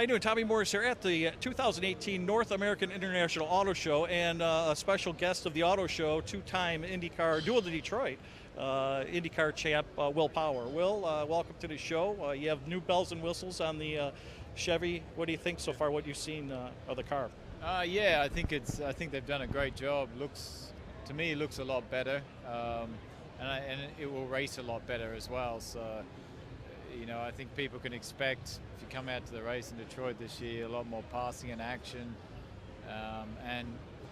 you doing? Tommy Morris here at the 2018 North American International Auto Show, and a special guest of the auto show, two-time IndyCar, dual to Detroit, IndyCar champ, Will Power. Will, welcome to the show. You have new bells and whistles on the Chevy. What do you think so far, what you've seen of the car? Yeah, I think they've done a great job. To me, it looks a lot better, and it will race a lot better as well. So, I think people can expect, if you come out to the race in Detroit this year, a lot more passing and action, and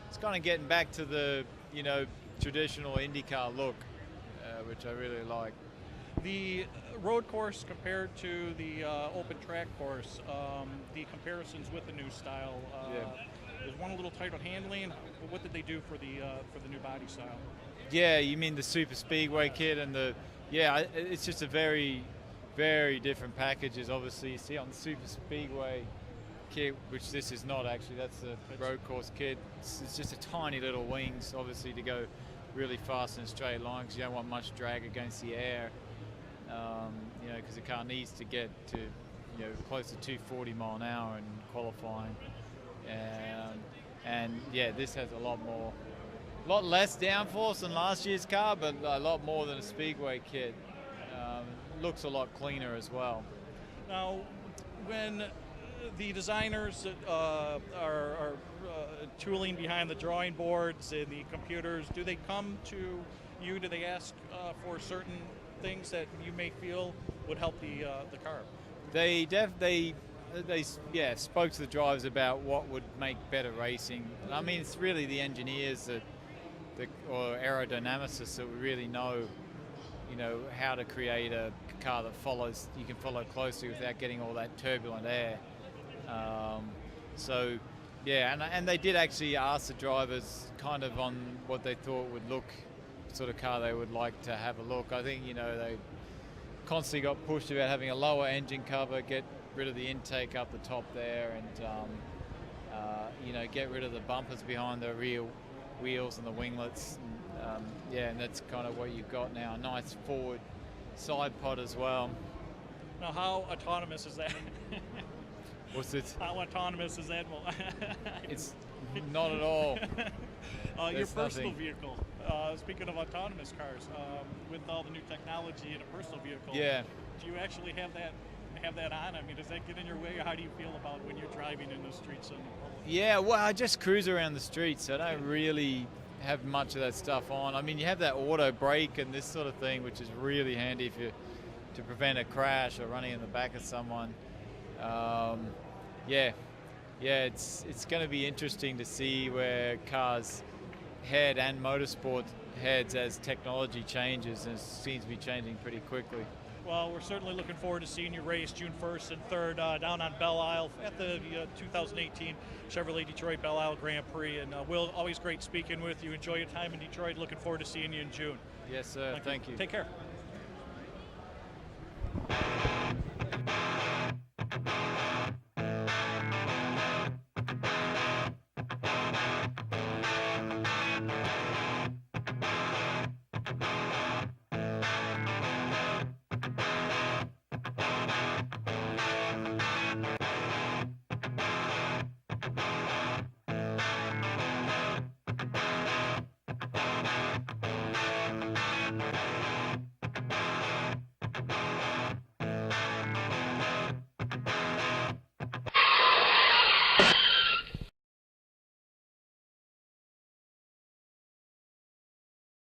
it's kind of getting back to the traditional IndyCar look, which I really like. The road course compared to the open track course, the comparisons with the new style. Is one a little tighter handling? What did they do for the new body style? Yeah, you mean the super speedway kit and it's just a very, very different packages. Obviously, you see on the super speedway kit, which this is not actually. That's the road course kit. It's just a tiny little wings, obviously, to go really fast in a straight line because you don't want much drag against the air. Because the car needs to get to close to 240 mile an hour in qualifying. And this has a lot less downforce than last year's car, but a lot more than a speedway kit. Looks a lot cleaner as well. Now, when the designers are tooling behind the drawing boards and the computers, do they come to you? Do they ask for certain things that you may feel would help the car? They spoke to the drivers about what would make better racing. I mean, it's really the engineers or aerodynamicists that really know how to create a car that you can follow closely without getting all that turbulent air. And they did actually ask the drivers kind of on what they thought would look, sort of car they would like to have a look. I think they constantly got pushed about having a lower engine cover, get rid of the intake up the top there, and get rid of the bumpers behind the rear wheels and the winglets. And that's kind of what you've got now. A nice forward side pod as well. Now, how autonomous is that? What's it? How autonomous is that? It's not at all. Your personal vehicle. Speaking of autonomous cars, with all the new technology in a personal vehicle, do you actually have that on? I mean, does that get in your way, or how do you feel about when you're driving in the streets? Yeah, well, I just cruise around the streets. I don't really have much of that stuff on. I mean, you have that auto brake and this sort of thing, which is really handy to prevent a crash or running in the back of someone. It's going to be interesting to see where cars head and motorsport heads as technology changes, and it seems to be changing pretty quickly. Well, we're certainly looking forward to seeing you race June 1st and 3rd down on Belle Isle at the 2018 Chevrolet Detroit Belle Isle Grand Prix. And Will, always great speaking with you. Enjoy your time in Detroit. Looking forward to seeing you in June. Yes, sir. Thank you. Take care.